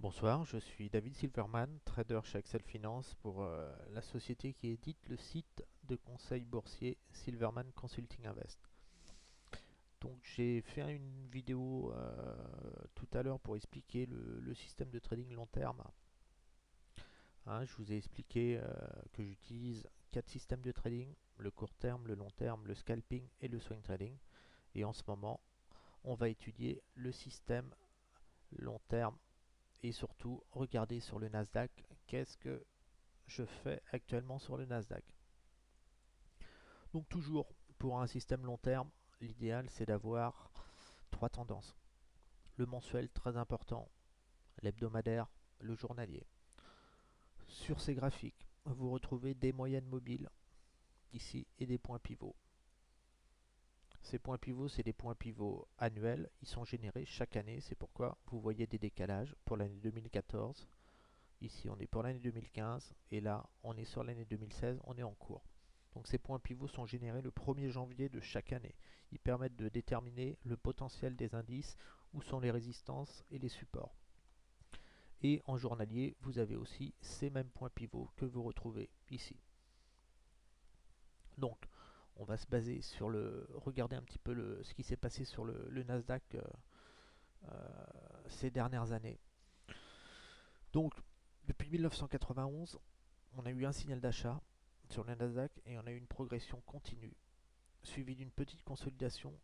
Bonsoir, je suis David Silverman, trader chez Axel Finance pour la société qui édite le site de conseil boursier Silverman Consulting Invest. Donc j'ai fait une vidéo tout à l'heure pour expliquer le système de trading long terme. Je vous ai expliqué que j'utilise 4 systèmes de trading, le court terme, le long terme, le scalping et le swing trading. Et en ce moment, on va étudier le système long terme et surtout regarder sur le Nasdaq qu'est-ce que je fais actuellement sur le Nasdaq. Donc toujours pour un système long terme, l'idéal c'est d'avoir trois tendances. Le mensuel très important, l'hebdomadaire, le journalier. Sur ces graphiques, vous retrouvez des moyennes mobiles ici et des points pivots. Ces points pivots, c'est des points pivots annuels, ils sont générés chaque année, c'est pourquoi vous voyez des décalages pour l'année 2014. Ici, on est pour l'année 2015 et là, on est sur l'année 2016, on est en cours. Donc ces points pivots sont générés le 1er janvier de chaque année. Ils permettent de déterminer le potentiel des indices, où sont les résistances et les supports. Et en journalier, vous avez aussi ces mêmes points pivots que vous retrouvez ici. Donc, on va se baser sur regarder un petit peu ce qui s'est passé sur le Nasdaq ces dernières années. Donc, depuis 1991, on a eu un signal d'achat sur le Nasdaq et on a eu une progression continue, suivie d'une petite consolidation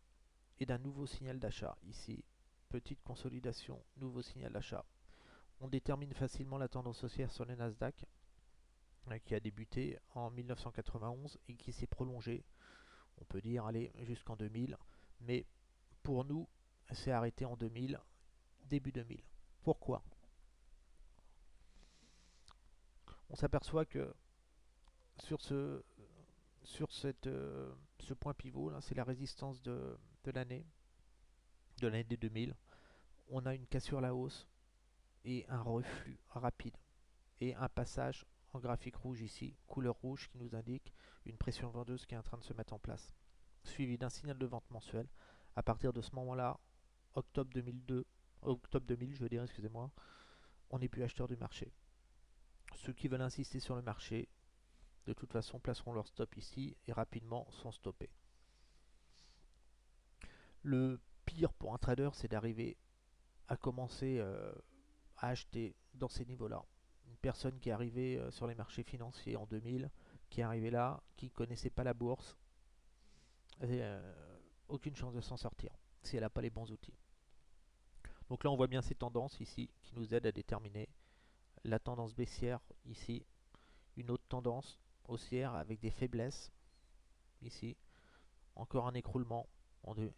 et d'un nouveau signal d'achat. Ici, petite consolidation, nouveau signal d'achat. On détermine facilement la tendance haussière sur le Nasdaq, qui a débuté en 1991 et qui s'est prolongée, on peut dire, aller jusqu'en 2000, mais pour nous, c'est arrêté en 2000, début 2000. Pourquoi? On s'aperçoit que sur ce point pivot, là, c'est la résistance de l'année, de l'année 2000. On a une cassure à la hausse et un reflux rapide et un passage en graphique rouge ici, couleur rouge qui nous indique une pression vendeuse qui est en train de se mettre en place, suivi d'un signal de vente mensuel. À partir de ce moment-là, octobre 2000, je veux dire, excusez-moi, on n'est plus acheteur du marché. Ceux qui veulent insister sur le marché, de toute façon, placeront leur stop ici et rapidement sont stoppés. Le pire pour un trader, c'est d'arriver à commencer à acheter dans ces niveaux-là. Une personne qui est arrivée sur les marchés financiers en 2000, qui est arrivée là, qui ne connaissait pas la bourse, et, aucune chance de s'en sortir si elle n'a pas les bons outils. Donc là, on voit bien ces tendances ici qui nous aident à déterminer la tendance baissière ici, une autre tendance haussière avec des faiblesses ici, encore un écroulement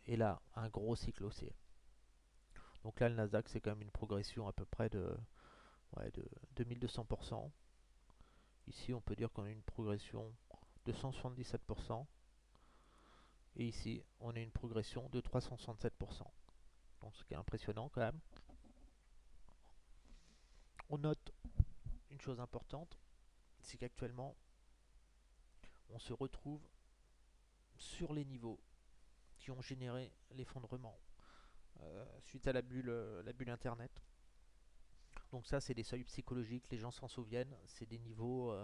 et là un gros cycle haussier. Donc là, le Nasdaq, c'est quand même une progression à peu près de 2200%. Ici, on peut dire qu'on a une progression de 177%. Et ici, on a une progression de 367%. Donc, ce qui est impressionnant quand même. On note une chose importante, c'est qu'actuellement, on se retrouve sur les niveaux qui ont généré l'effondrement suite à la bulle Internet. Donc ça, c'est des seuils psychologiques, les gens s'en souviennent, c'est des niveaux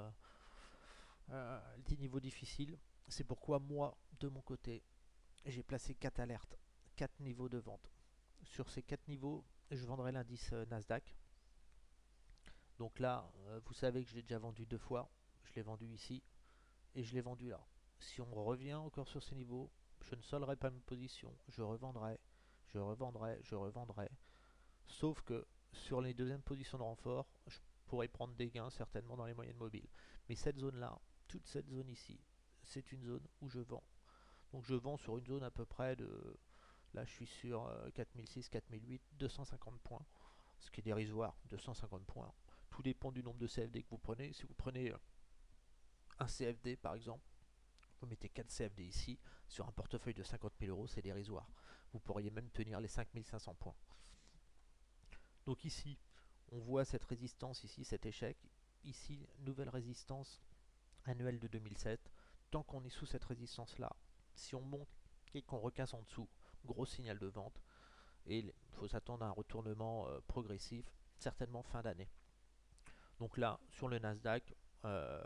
difficiles. C'est pourquoi moi, de mon côté, j'ai placé 4 alertes, 4 niveaux de vente. Sur ces 4 niveaux, je vendrai l'indice Nasdaq. Donc là, vous savez que je l'ai déjà vendu 2 fois. Je l'ai vendu ici et je l'ai vendu là. Si on revient encore sur ces niveaux, je ne solderai pas mes positions. Je revendrai, je revendrai, je revendrai. Sauf que sur les deuxièmes positions de renfort, je pourrais prendre des gains certainement dans les moyennes mobiles. Mais cette zone-là, toute cette zone ici, c'est une zone où je vends. Donc je vends sur une zone à peu près de... Là je suis sur 4006, 4008, 250 points. Ce qui est dérisoire, 250 points. Tout dépend du nombre de CFD que vous prenez. Si vous prenez un CFD par exemple, vous mettez 4 CFD ici, sur un portefeuille de 50 000 euros, c'est dérisoire. Vous pourriez même tenir les 5500 points. Donc ici, on voit cette résistance ici, cet échec. Ici, nouvelle résistance annuelle de 2007. Tant qu'on est sous cette résistance-là, si on monte et qu'on recasse en dessous, gros signal de vente. Et il faut s'attendre à un retournement progressif certainement fin d'année. Donc là, sur le Nasdaq, euh,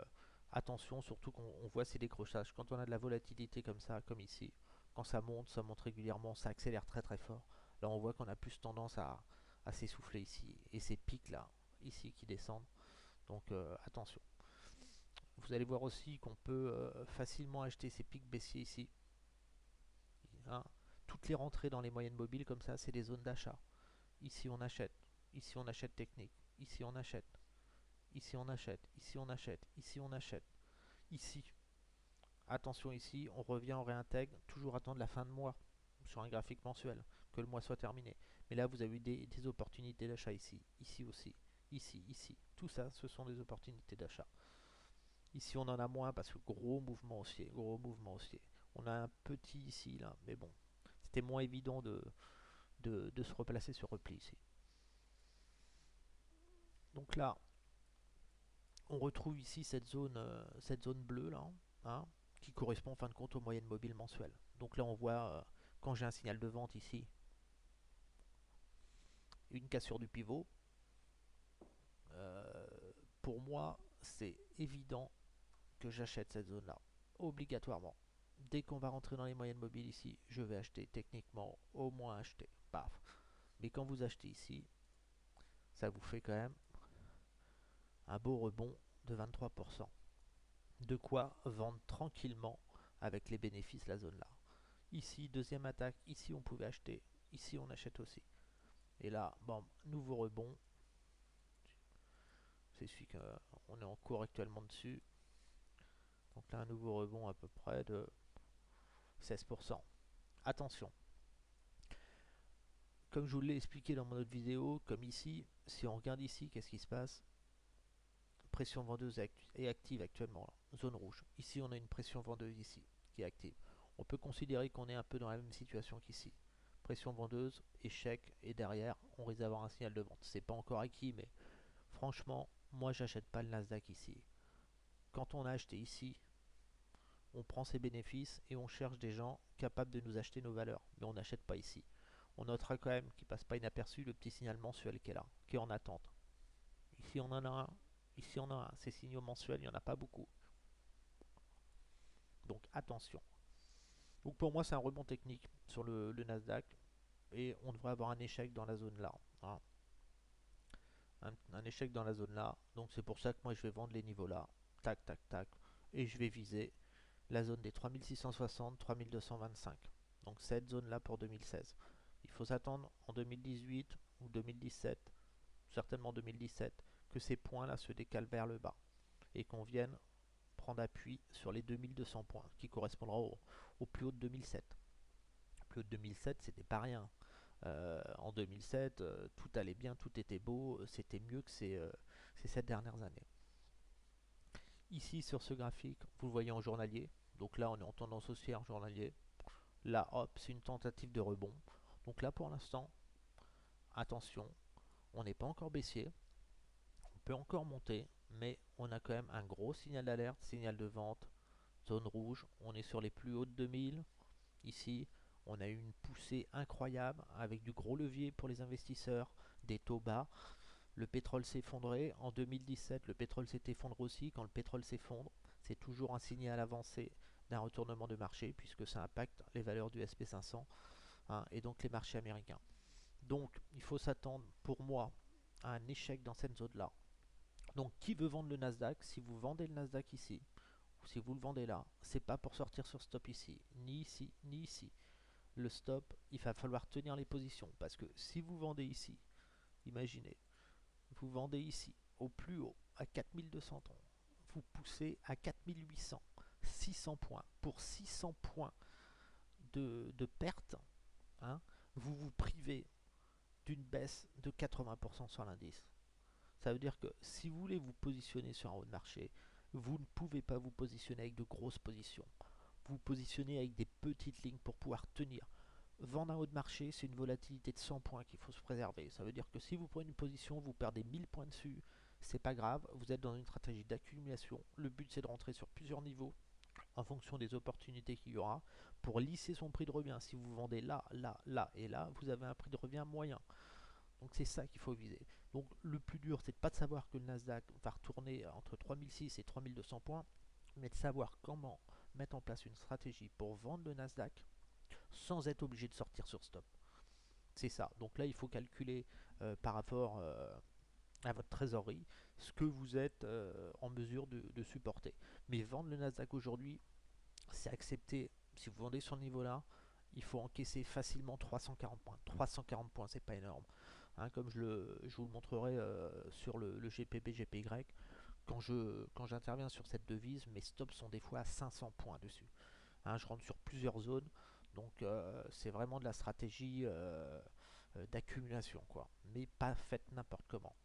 attention, surtout qu'on voit ces décrochages. Quand on a de la volatilité comme ça, comme ici, quand ça monte régulièrement, ça accélère très très fort. Là, on voit qu'on a plus tendance à s'essouffler ici. Et ces pics là, ici, qui descendent. Donc attention. Vous allez voir aussi qu'on peut facilement acheter ces pics baissiers ici. Hein. Toutes les rentrées dans les moyennes mobiles comme ça, c'est des zones d'achat. Ici on achète, ici on achète technique, ici on achète, ici on achète, ici on achète, ici on achète, ici. Attention ici, on revient, on réintègre, toujours attendre la fin de mois sur un graphique mensuel, que le mois soit terminé. Mais là vous avez eu des opportunités d'achat ici, ici aussi, ici, ici. Tout ça, ce sont des opportunités d'achat. Ici, on en a moins parce que gros mouvement haussier, gros mouvement haussier. On a un petit ici, là, mais bon, c'était moins évident de se replacer sur repli ici. Donc là, on retrouve ici cette zone bleue, là, hein, qui correspond en fin de compte aux moyennes mobiles mensuelles. Donc là, on voit, quand j'ai un signal de vente ici, une cassure du pivot, euh, pour moi, c'est évident que j'achète cette zone-là, obligatoirement. Dès qu'on va rentrer dans les moyennes mobiles ici, je vais acheter techniquement, au moins acheter. Paf. Mais quand vous achetez ici, ça vous fait quand même un beau rebond de 23%. De quoi vendre tranquillement avec les bénéfices la zone là. Ici, deuxième attaque, ici on pouvait acheter, ici on achète aussi. Et là, bon, nouveau rebond. C'est celui qu'on est en cours actuellement dessus. Donc là, un nouveau rebond à peu près de 16%. Attention, comme je vous l'ai expliqué dans mon autre vidéo, comme ici, si on regarde ici, qu'est-ce qui se passe? Pression vendeuse est active actuellement, là. Zone rouge. Ici, on a une pression vendeuse ici, qui est active. On peut considérer qu'on est un peu dans la même situation qu'ici. Pression vendeuse, échec, et derrière, on risque d'avoir un signal de vente. C'est pas encore acquis, mais franchement, moi, j'achète pas le Nasdaq ici. Quand on a acheté ici, on prend ses bénéfices et on cherche des gens capables de nous acheter nos valeurs. Mais on n'achète pas ici. On notera quand même qu'il passe pas inaperçu le petit signal mensuel qui est là, qui est en attente. Ici on en a un, ici on en a un. Ces signaux mensuels, il n'y en a pas beaucoup. Donc attention. Donc pour moi c'est un rebond technique sur le Nasdaq et on devrait avoir un échec dans la zone là. Hein. Un échec dans la zone là. Donc c'est pour ça que moi je vais vendre les niveaux là. Tac, tac, tac. Et je vais viser la zone des 3660, 3225. Donc cette zone là pour 2016. Il faut s'attendre en 2018 ou 2017, certainement 2017, que ces points-là se décalent vers le bas et qu'on vienne prendre appui sur les 2200 points qui correspondra au plus haut de 2007. Le plus haut de 2007, c'était pas rien. En 2007, tout allait bien, tout était beau, c'était mieux que ces 7 dernières années. Ici, sur ce graphique, vous le voyez en journalier. Donc là, on est en tendance haussière journalier. Là, hop, c'est une tentative de rebond. Donc là, pour l'instant, attention, on n'est pas encore baissier. On peut encore monter, mais on a quand même un gros signal d'alerte, signal de vente, zone rouge. On est sur les plus hauts de 2000. Ici, on a eu une poussée incroyable avec du gros levier pour les investisseurs, des taux bas. Le pétrole s'est effondré. En 2017, le pétrole s'est effondré aussi. Quand le pétrole s'effondre, c'est toujours un signal avancé d'un retournement de marché puisque ça impacte les valeurs du SP500, hein, et donc les marchés américains. Donc, il faut s'attendre, pour moi, à un échec dans cette zone-là. Donc, qui veut vendre le Nasdaq? Si vous vendez le Nasdaq ici, ou si vous le vendez là, c'est pas pour sortir sur stop ici, ni ici, ni ici. Le stop, il va falloir tenir les positions parce que si vous vendez ici, imaginez, vous vendez ici au plus haut à 4200 tons, vous poussez à 4800, 600 points. Pour 600 points de perte, hein, vous vous privez d'une baisse de 80% sur l'indice. Ça veut dire que si vous voulez vous positionner sur un haut de marché, vous ne pouvez pas vous positionner avec de grosses positions. Vous vous positionnez avec des petites lignes pour pouvoir tenir. Vendre un haut de marché, c'est une volatilité de 100 points qu'il faut se préserver. Ça veut dire que si vous prenez une position, vous perdez 1000 points dessus, c'est pas grave, vous êtes dans une stratégie d'accumulation. Le but c'est de rentrer sur plusieurs niveaux en fonction des opportunités qu'il y aura pour lisser son prix de revient. Si vous vendez là, là, là et là, vous avez un prix de revient moyen. Donc c'est ça qu'il faut viser. Donc le plus dur, c'est de pas de savoir que le Nasdaq va retourner entre 3006 et 3200 points, mais de savoir comment mettre en place une stratégie pour vendre le Nasdaq sans être obligé de sortir sur stop. C'est ça. Donc là, il faut calculer par rapport à votre trésorerie ce que vous êtes en mesure de supporter. Mais vendre le Nasdaq aujourd'hui, c'est accepté. Si vous vendez sur le niveau là, il faut encaisser facilement 340 points. 340 points, c'est pas énorme. Hein, comme je vous le montrerai sur le GPP, GPY, quand j'interviens sur cette devise, mes stops sont des fois à 500 points dessus. Hein, je rentre sur plusieurs zones, donc c'est vraiment de la stratégie d'accumulation, quoi. Mais pas faite n'importe comment.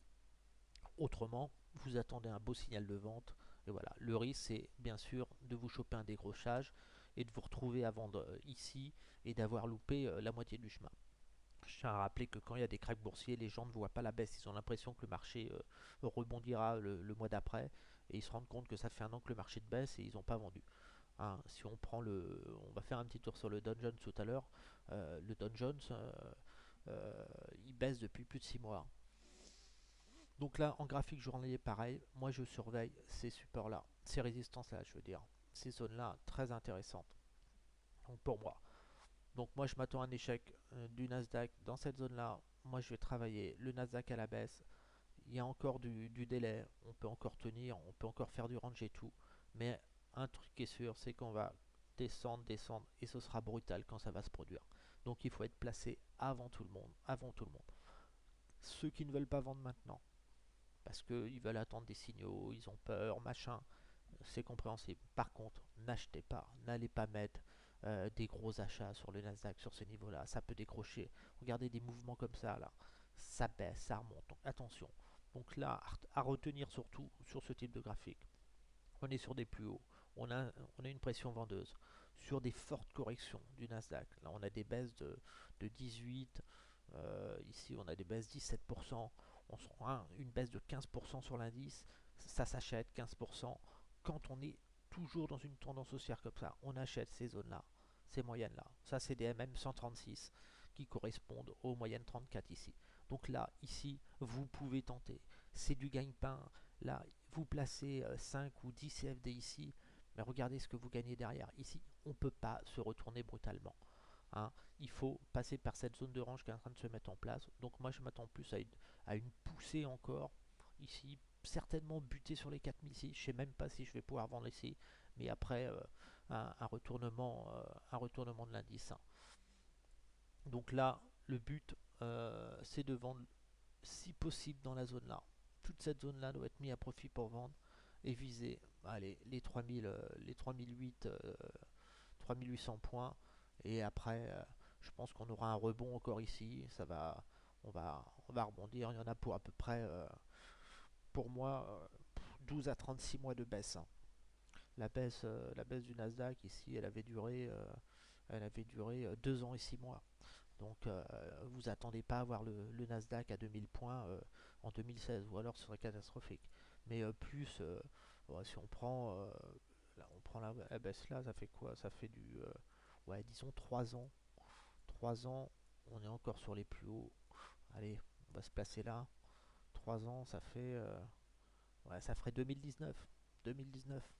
Autrement, vous attendez un beau signal de vente. Et voilà, le risque, c'est bien sûr de vous choper un décrochage et de vous retrouver à vendre ici et d'avoir loupé la moitié du chemin. Je tiens à rappeler que quand il y a des cracks boursiers, les gens ne voient pas la baisse. Ils ont l'impression que le marché rebondira le mois d'après et ils se rendent compte que ça fait un an que le marché de baisse et ils n'ont pas vendu. Hein, si on prend on va faire un petit tour sur le Dow Jones tout à l'heure. Le Dow Jones, il baisse depuis plus de 6 mois. Donc là, en graphique journalier, pareil, moi je surveille ces supports-là, ces résistances-là, je veux dire, ces zones-là, très intéressantes. Donc pour moi. Donc moi je m'attends à un échec du Nasdaq dans cette zone-là. Moi je vais travailler le Nasdaq à la baisse. Il y a encore du délai, on peut encore tenir, on peut encore faire du range et tout. Mais un truc qui est sûr, c'est qu'on va descendre, descendre, et ce sera brutal quand ça va se produire. Donc il faut être placé avant tout le monde, avant tout le monde. Ceux qui ne veulent pas vendre maintenant, parce qu'ils veulent attendre des signaux, ils ont peur, machin, c'est compréhensible. Par contre, n'achetez pas, n'allez pas mettre des gros achats sur le Nasdaq sur ce niveau-là, ça peut décrocher. Regardez des mouvements comme ça, là, ça baisse, ça remonte, donc attention. Donc là, à retenir surtout sur ce type de graphique, on est sur des plus hauts, on a une pression vendeuse sur des fortes corrections du Nasdaq. Là, on a des baisses de 18, ici on a des baisses 17%, on se rend une baisse de 15% sur l'indice, ça s'achète 15%. Quand on est toujours dans une tendance haussière comme ça, on achète ces zones-là, ces moyennes-là. Ça, c'est des MM 136 qui correspondent aux moyennes 34 ici. Donc là, ici, vous pouvez tenter. C'est du gagne-pain. Là, vous placez 5 ou 10 CFD ici, mais regardez ce que vous gagnez derrière. Ici, on ne peut pas se retourner brutalement. Hein. Il faut passer par cette zone de range qui est en train de se mettre en place. Donc moi, je m'attends plus à une poussée encore ici, certainement buter sur les 4006. Je sais même pas si je vais pouvoir vendre ici, mais après un retournement de l'indice. Hein. Donc là, le but, c'est de vendre si possible dans la zone là. Toute cette zone là doit être mise à profit pour vendre et viser allez, les 3000, les 3008, 3800 points. Et après, je pense qu'on aura un rebond encore ici. On va rebondir. Il y en a pour à peu près, pour moi, 12 à 36 mois de baisse. Hein. La baisse du Nasdaq ici, elle avait duré 2 ans et 6 mois. Donc vous attendez pas à voir le Nasdaq à 2000 points en 2016, ou alors ce serait catastrophique. Mais ouais, si on prend la baisse là, ça fait quoi? Ça fait ouais, disons 3 ans. 3 ans, on est encore sur les plus hauts. Allez, on va se placer là. 3 ans, ouais, ça ferait 2019. 2019.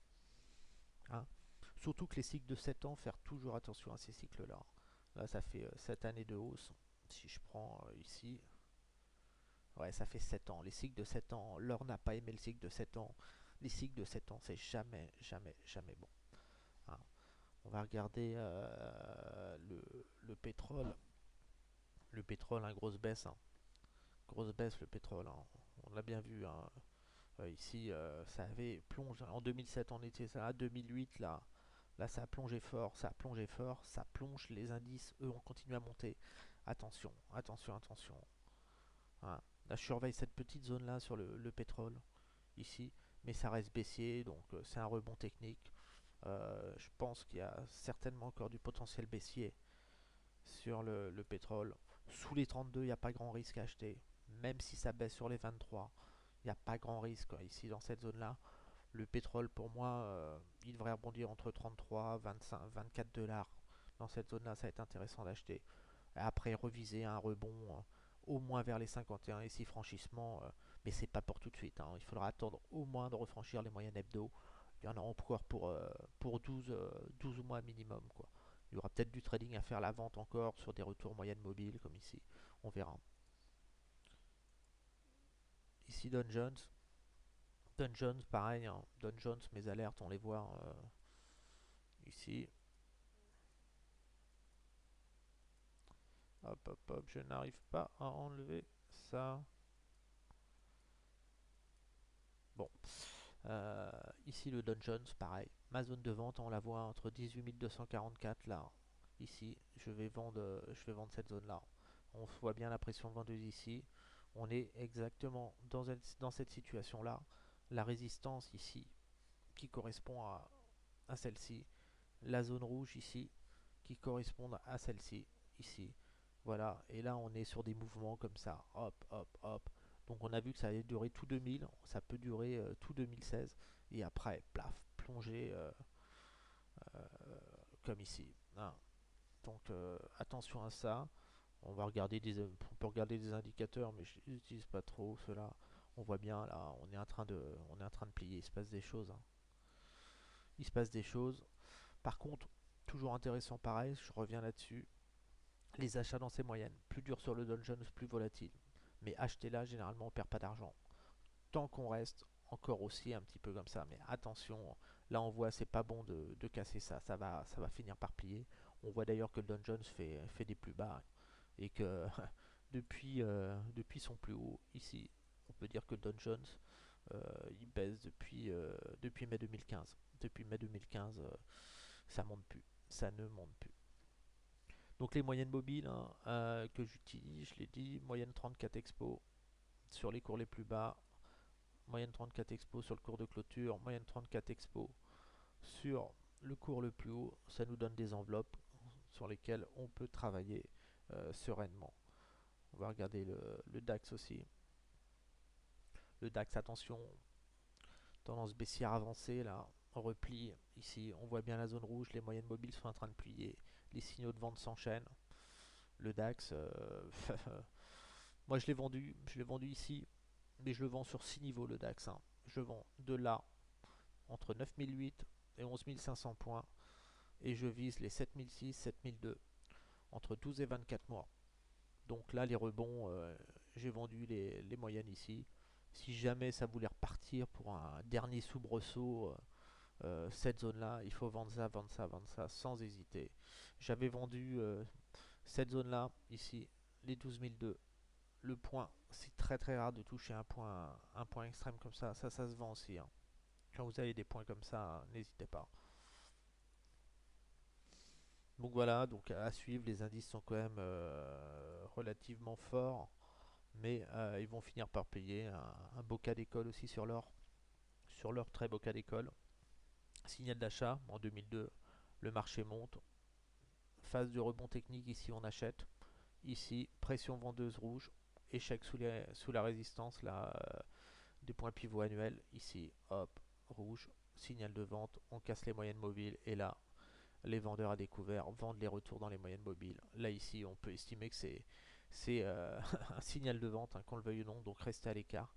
Hein. Surtout que les cycles de 7 ans, faire toujours attention à ces cycles-là. Là, ça fait 7 années de hausse. Si je prends ici, ouais, ça fait 7 ans. Les cycles de 7 ans, l'or n'a pas aimé le cycle de 7 ans. Les cycles de 7 ans, c'est jamais, jamais, jamais bon. Hein. On va regarder le pétrole. Le pétrole, hein, grosse baisse. Hein. Grosse baisse, le pétrole. Hein. On l'a bien vu. Hein. Ici, ça avait plongé. En 2007, on était ça. À 2008, là, ça a plongé fort. Ça a plongé fort. Ça plonge. Les indices, eux, ont continué à monter. Attention, attention, attention. Hein. Là, je surveille cette petite zone là sur le pétrole ici, mais ça reste baissier, donc c'est un rebond technique. Je pense qu'il y a certainement encore du potentiel baissier sur le pétrole. Sous les 32, il n'y a pas grand risque à acheter, même si ça baisse sur les 23. Il n'y a pas grand risque quoi. Ici dans cette zone là. Le pétrole pour moi, il devrait rebondir entre 33, 25, 24 dollars. Dans cette zone là, ça va être intéressant d'acheter. Après reviser un rebond au moins vers les 51 ici franchissement, mais c'est pas pour tout de suite, hein. Il faudra attendre au moins de refranchir les moyennes hebdo. Il y en a encore pour 12 mois minimum, quoi. Il y aura peut-être du trading à faire la vente encore sur des retours moyennes mobiles comme ici. On verra. Ici Dow Jones. Dow Jones, pareil, hein. Dow Jones, mes alertes, on les voit ici. Hop, hop, hop, je n'arrive pas à enlever ça. Bon, ici le Dow Jones, pareil. Ma zone de vente, on la voit entre 18 244 là. Ici, je vais vendre cette zone là. On voit bien la pression vendeuse ici. On est exactement dans cette situation là. La résistance ici, qui correspond à celle-ci. La zone rouge ici, qui correspond à celle-ci, ici. Voilà, et là on est sur des mouvements comme ça, hop, hop, hop. Donc on a vu que ça allait durer tout 2000, ça peut durer tout 2016, et après, plaf, plonger comme ici, hein. Donc attention à ça. On peut regarder des indicateurs, mais je n'utilise pas trop cela. On voit bien là, on est en train de plier. Il se passe des choses, hein. Il se passe des choses. Par contre, toujours intéressant pareil, je reviens là-dessus. Les achats dans ces moyennes, plus dur sur le Dow Jones, plus volatile. Mais acheter là, généralement, on perd pas d'argent. Tant qu'on reste encore aussi un petit peu comme ça. Mais attention, là on voit c'est pas bon de casser ça. Ça va finir par plier. On voit d'ailleurs que le Dow Jones fait des plus bas et que depuis son plus haut ici, on peut dire que le Dow Jones il baisse depuis mai 2015. Depuis mai 2015, ça monte plus. Ça ne monte plus. Donc les moyennes mobiles, hein, que j'utilise, je l'ai dit, moyenne 34 expo sur les cours les plus bas, moyenne 34 expo sur le cours de clôture, moyenne 34 expo sur le cours le plus haut. Ça nous donne des enveloppes sur lesquelles on peut travailler sereinement. On va regarder le DAX aussi. Le DAX, attention, tendance baissière avancée là, repli ici. On voit bien la zone rouge, les moyennes mobiles sont en train de plier, les signaux de vente s'enchaînent. Le DAX, moi je l'ai vendu ici, mais je le vends sur 6 niveaux le DAX, hein. Je vends de là entre 9008 et 11500 points, et je vise les 7006, 7002 entre 12 et 24 mois. Donc là les rebonds, j'ai vendu les moyennes ici. Si jamais ça voulait repartir pour un dernier soubresaut, cette zone là, il faut vendre ça, vendre ça, vendre ça sans hésiter. J'avais vendu cette zone là ici, les 12002. Le point, c'est très très rare de toucher un point extrême comme ça. Ça se vend aussi, hein. Quand vous avez des points comme ça, n'hésitez pas. Donc voilà, donc à suivre, les indices sont quand même relativement forts, mais ils vont finir par payer un beau cas d'école aussi sur leur très beau cas d'école. Signal d'achat en 2002, le marché monte. Phase de rebond technique, ici on achète. Ici, pression vendeuse rouge, échec sous la résistance, là, des points pivots annuels. Ici, hop, rouge, signal de vente, on casse les moyennes mobiles, et là, les vendeurs à découvert vendent les retours dans les moyennes mobiles. Là, ici, on peut estimer que c'est un signal de vente, hein, qu'on le veuille ou non, donc restez à l'écart.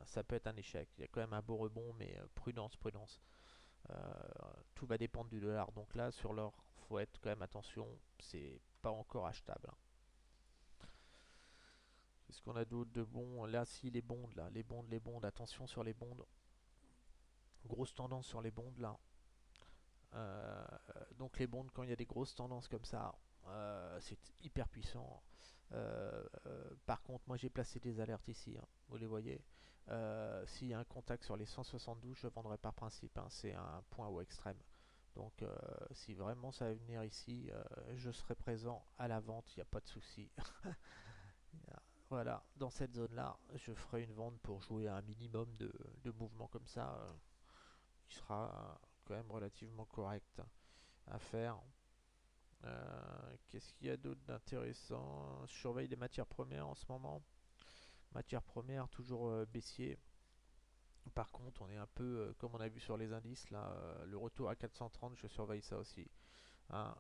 Ça peut être un échec. Il y a quand même un beau rebond, mais prudence, prudence. Euh, Tout va dépendre du dollar. Donc là, sur l'or, faut être quand même attention. C'est pas encore achetable, hein. Qu'est-ce qu'on a d'autre de bon? Là, si les bonds, là, les bonds, attention sur les bonds. Grosse tendance sur les bonds là. Euh, donc les bonds, quand il y a des grosses tendances comme ça, c'est hyper puissant. Par contre, moi j'ai placé des alertes ici, hein, vous les voyez. S'il y a un contact sur les 172, je vendrai par principe, hein, c'est un point haut extrême. Donc si vraiment ça va venir ici, je serai présent à la vente, il n'y a pas de souci. Voilà, dans cette zone-là, je ferai une vente pour jouer à un minimum de mouvements comme ça, qui sera quand même relativement correct à faire. Qu'est-ce qu'il y a d'autre d'intéressant? Je surveille les matières premières en ce moment. Matières premières toujours baissier. Par contre, on est un peu, comme on a vu sur les indices, là, le retour à 430, je surveille ça aussi, hein.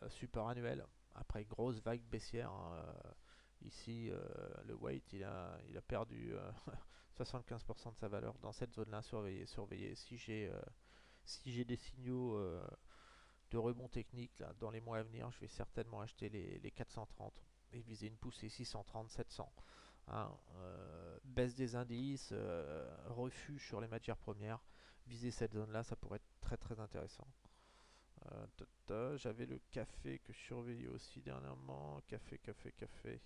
Support annuel, après grosse vague baissière, hein, Ici, le weight, il a perdu 75% de sa valeur dans cette zone-là. Surveillez, surveillez. Si j'ai des signaux de rebond technique là, dans les mois à venir, je vais certainement acheter les 430 et viser une poussée 630, 700. Hein, baisse des indices, refuge sur les matières premières. Viser cette zone-là, ça pourrait être très très intéressant. J'avais le café que je surveillais aussi dernièrement. Café, café, café.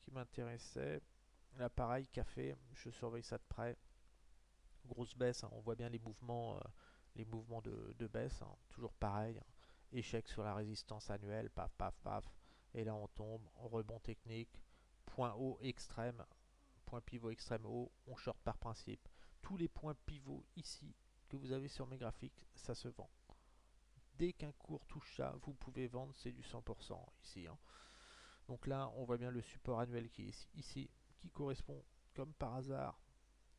Qui m'intéressait. Là, pareil, café, je surveille ça de près. Grosse baisse, hein, on voit bien les mouvements de baisse, hein, toujours pareil. Hein. Échec sur la résistance annuelle, paf, paf, paf. Et là, on tombe en rebond technique. Point haut extrême, point pivot extrême haut, on short par principe. Tous les points pivots ici que vous avez sur mes graphiques, ça se vend. Dès qu'un cours touche ça, vous pouvez vendre, c'est du 100% ici. Hein. Donc là, on voit bien le support annuel qui est ici, qui correspond comme par hasard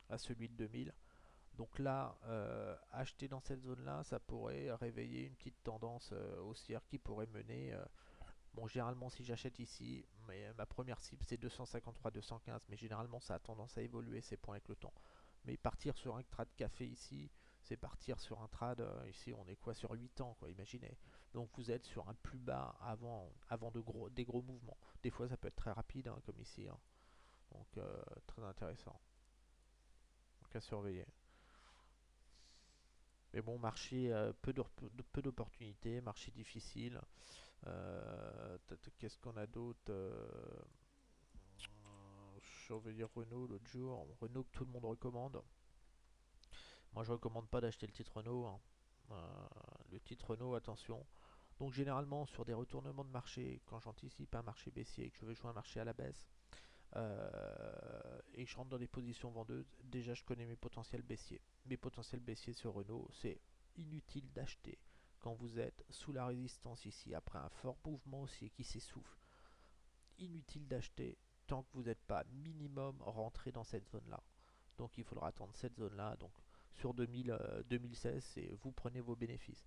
à celui de 2000. Donc là, acheter dans cette zone-là, ça pourrait réveiller une petite tendance haussière qui pourrait mener. Bon, généralement, si j'achète ici, mais ma première cible c'est 253-215, mais généralement ça a tendance à évoluer ces points avec le temps. Mais partir sur un trade café ici, c'est partir sur un trade, ici on est quoi sur 8 ans, quoi, imaginez. Donc vous êtes sur un plus bas avant des gros mouvements. Des fois ça peut être très rapide, hein, comme ici. Hein. Donc très intéressant. Donc à surveiller. Mais bon, marché, peu d'opportunités, marché difficile. Qu'est-ce qu'on a d'autre surveiller Renault l'autre jour. Renault que tout le monde recommande. Moi, je recommande pas d'acheter le titre Renault. Hein. Le titre Renault, attention. Donc, généralement, sur des retournements de marché, quand j'anticipe un marché baissier et que je veux jouer un marché à la baisse, et que je rentre dans des positions vendeuses, déjà, je connais mes potentiels baissiers. Mes potentiels baissiers sur Renault, c'est inutile d'acheter quand vous êtes sous la résistance ici, après un fort mouvement haussier qui s'essouffle. Inutile d'acheter tant que vous n'êtes pas minimum rentré dans cette zone-là. Donc il faudra attendre cette zone-là. Donc sur 2016, et vous prenez vos bénéfices.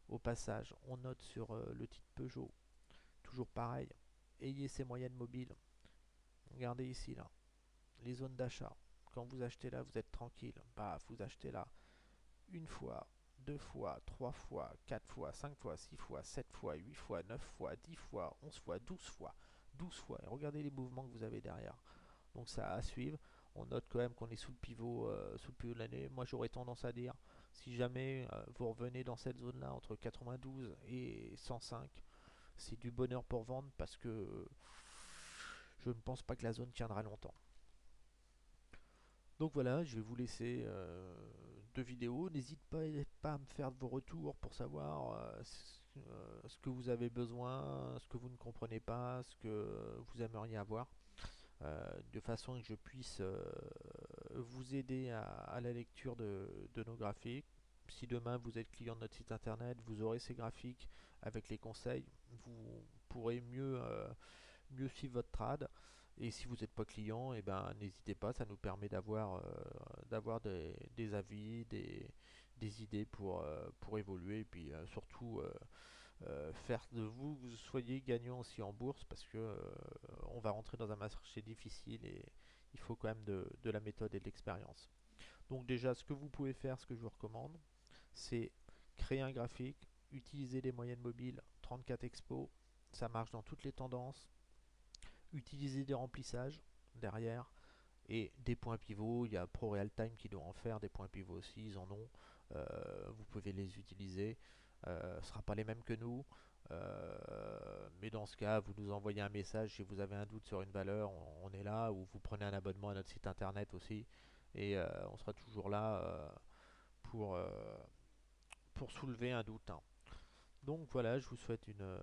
Au passage, on note sur le titre Peugeot, toujours pareil, ayez ces moyennes mobiles. Regardez ici, là, les zones d'achat. Quand vous achetez là, vous êtes tranquille. Bah, vous achetez là une fois, deux fois, trois fois, quatre fois, cinq fois, six fois, sept fois, huit fois, neuf fois, 10 fois, 11 fois, 12 fois. 12 fois. Et regardez les mouvements que vous avez derrière. Donc ça à suivre. On note quand même qu'on est sous le pivot de l'année. Moi j'aurais tendance à dire, si jamais vous revenez dans cette zone-là entre 92 et 105, c'est du bonheur pour vendre parce que je ne pense pas que la zone tiendra longtemps. Donc voilà, je vais vous laisser deux vidéos. N'hésitez pas à me faire vos retours pour savoir ce que vous avez besoin, ce que vous ne comprenez pas, ce que vous aimeriez avoir. De façon que je puisse vous aider à la lecture de nos graphiques. Si demain vous êtes client de notre site internet, vous aurez ces graphiques avec les conseils, vous pourrez mieux suivre votre trad. Et si vous n'êtes pas client, eh ben, n'hésitez pas, ça nous permet d'avoir des avis, des idées pour évoluer et puis surtout faire de vous que vous soyez gagnant aussi en bourse parce que on va rentrer dans un marché difficile et il faut quand même de la méthode et de l'expérience. Donc déjà, ce que vous pouvez faire, ce que je vous recommande, c'est créer un graphique, utiliser les moyennes mobiles 34 Expo, ça marche dans toutes les tendances, utiliser des remplissages derrière et des points pivots. Il y a Pro Real Time qui doit en faire des points pivots aussi, ils en ont. Vous pouvez les utiliser. Ce ne sera pas les mêmes que nous. Mais dans ce cas, vous nous envoyez un message si vous avez un doute sur une valeur, on est là, ou vous prenez un abonnement à notre site internet aussi, et on sera toujours là pour, euh, pour soulever un doute. Hein. Donc voilà, je vous souhaite une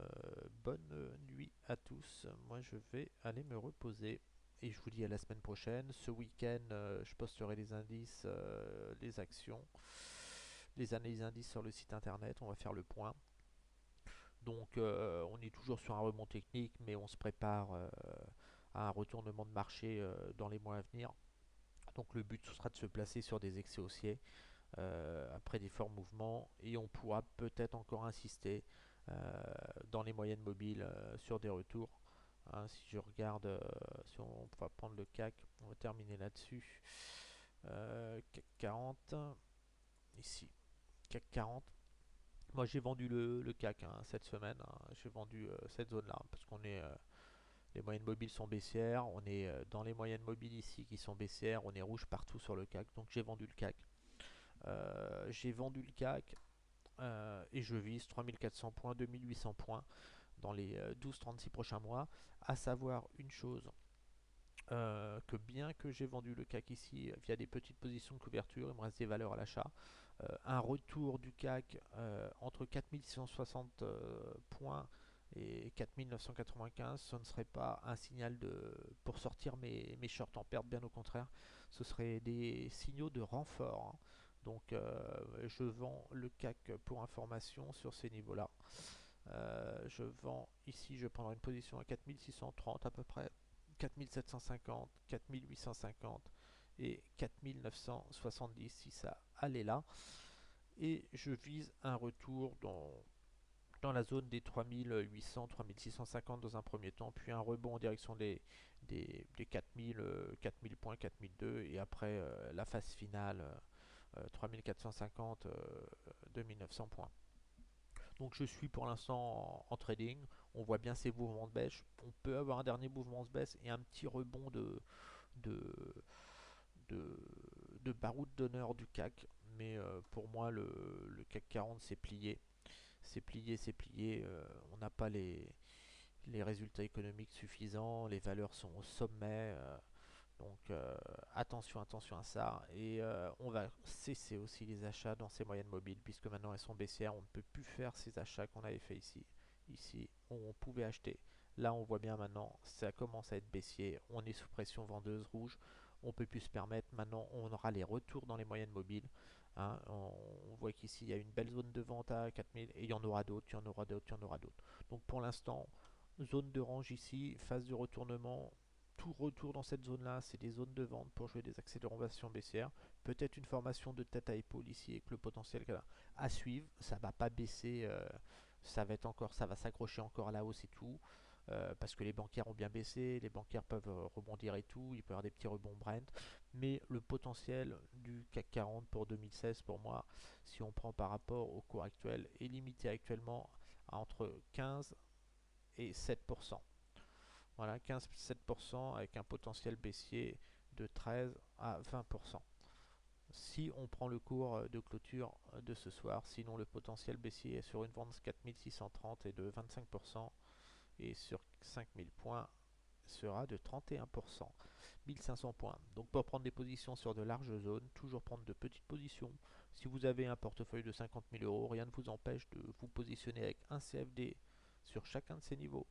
bonne nuit à tous. Moi, je vais aller me reposer. Et je vous dis à la semaine prochaine. Ce week-end, je posterai les indices, les actions, les analyses indices sur le site internet. On va faire le point. Donc, on est toujours sur un rebond technique, mais on se prépare à un retournement de marché dans les mois à venir. Donc, le but ce sera de se placer sur des excès haussiers après des forts mouvements et on pourra peut-être encore insister dans les moyennes mobiles sur des retours Hein, si je regarde, si on va prendre le CAC, on va terminer là-dessus. CAC 40, ici, CAC 40. Moi j'ai vendu le CAC hein, cette semaine, hein. J'ai vendu cette zone-là parce qu'on est les moyennes mobiles sont baissières, on est dans les moyennes mobiles ici qui sont baissières, on est rouge partout sur le CAC, donc j'ai vendu le CAC. J'ai vendu le CAC et je vise 3400 points, 2800 points dans les 12-36 prochains mois. À savoir une chose, que bien que j'ai vendu le CAC ici via des petites positions de couverture, il me reste des valeurs à l'achat. Un retour du CAC entre 4660 points et 4995, ce ne serait pas un signal pour sortir mes shorts en perte, bien au contraire, ce serait des signaux de renfort, hein. Donc je vends le CAC pour information sur ces niveaux-là. Je vends ici, je prendrai une position à 4630 à peu près, 4750, 4850 et 4970 si ça allait là. Et je vise un retour dans la zone des 3800, 3650 dans un premier temps, puis un rebond en direction des 4000, 4000 points, 4002 et après la phase finale 3450, 2900 points. Donc je suis pour l'instant en trading. On voit bien ces mouvements de baisse. On peut avoir un dernier mouvement de baisse et un petit rebond de, de, de baroud d'honneur du CAC. Mais pour moi, le CAC 40 c'est plié. C'est plié, c'est plié. On n'a pas les résultats économiques suffisants. Les valeurs sont au sommet. Donc attention, attention à ça. Et on va cesser aussi les achats dans ces moyennes mobiles puisque maintenant elles sont baissières. On ne peut plus faire ces achats qu'on avait fait ici. Ici, on pouvait acheter. Là, on voit bien maintenant, ça commence à être baissier. On est sous pression vendeuse rouge. On ne peut plus se permettre. Maintenant, on aura les retours dans les moyennes mobiles. Hein, on voit qu'ici, il y a une belle zone de vente à 4000 et il y en aura d'autres, il y en aura d'autres, il y en aura d'autres. Donc pour l'instant, zone de range ici, phase de retournement, tout retour dans cette zone-là, c'est des zones de vente pour jouer des accélérations baissières. Peut-être une formation de tête à épaule ici avec le potentiel qu'elle a à suivre. Ça va pas baisser, ça va être encore, ça va s'accrocher encore à la hausse et tout. Parce que les bancaires ont bien baissé, les bancaires peuvent rebondir et tout, il peut y avoir des petits rebonds Brent, mais le potentiel du CAC 40 pour 2016, pour moi, si on prend par rapport au cours actuel, est limité actuellement à entre 15 et 7%. Voilà, 15-7% avec un potentiel baissier de 13 à 20%. Si on prend le cours de clôture de ce soir, sinon le potentiel baissier est sur une vente 4630 et de 25% et sur 5000 points sera de 31%, 1500 points. Donc pour prendre des positions sur de larges zones, toujours prendre de petites positions. Si vous avez un portefeuille de 50 000 euros, rien ne vous empêche de vous positionner avec un CFD sur chacun de ces niveaux.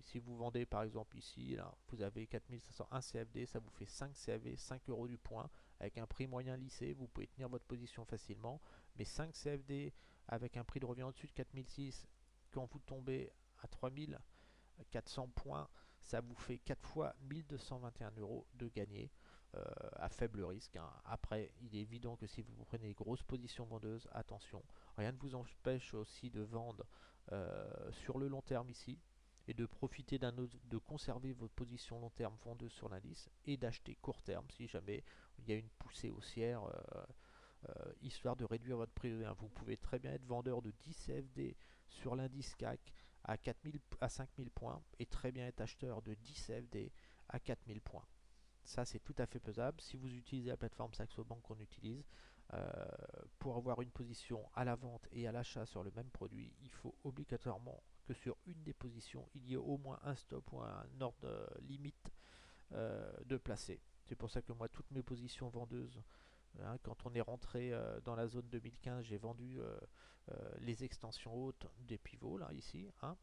Si vous vendez par exemple ici, là, vous avez 4501 CFD, ça vous fait 5 CFD, 5 euros du point, avec un prix moyen lissé, vous pouvez tenir votre position facilement. Mais 5 CFD avec un prix de revient au-dessus de 4006, quand vous tombez à 3400 points, ça vous fait 4 fois 1221 euros de gagné à faible risque, hein. Après, il est évident que si vous prenez grosses positions vendeuses, attention, rien ne vous empêche aussi de vendre sur le long terme ici et de profiter de conserver votre position long terme vendeuse sur l'indice et d'acheter court terme si jamais il y a une poussée haussière histoire de réduire votre prix de gain. Vous pouvez très bien être vendeur de 10 CFD sur l'indice CAC à 4000 à 5000 points et très bien être acheteur de 10 CFD à 4000 points. Ça, c'est tout à fait pesable. Si vous utilisez la plateforme Saxo Bank qu'on utilise, pour avoir une position à la vente et à l'achat sur le même produit, il faut obligatoirement que sur une des positions, il y ait au moins un stop ou un ordre limite de placer. C'est pour ça que moi, toutes mes positions vendeuses, hein, quand on est rentré dans la zone 2015, j'ai vendu les extensions hautes des pivots, là, ici, hein.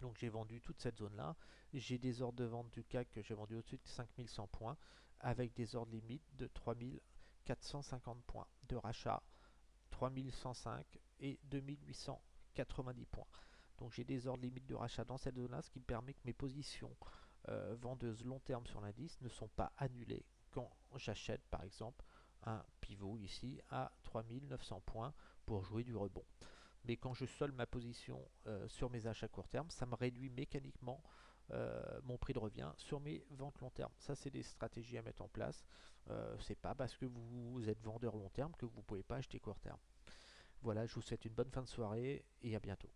Donc j'ai vendu toute cette zone-là. J'ai des ordres de vente du CAC que j'ai vendu au-dessus de 5100 points avec des ordres limites de 3450 points de rachat, 3105 et 2890 points. Donc j'ai des ordres limites de rachat dans cette zone-là, ce qui me permet que mes positions vendeuses long terme sur l'indice ne sont pas annulées quand j'achète par exemple un pivot ici à 3900 points pour jouer du rebond. Mais quand je solde ma position sur mes achats court terme, ça me réduit mécaniquement mon prix de revient sur mes ventes long terme. Ça, c'est des stratégies à mettre en place. C'est pas parce que vous êtes vendeur long terme que vous ne pouvez pas acheter court terme. Voilà, je vous souhaite une bonne fin de soirée et à bientôt.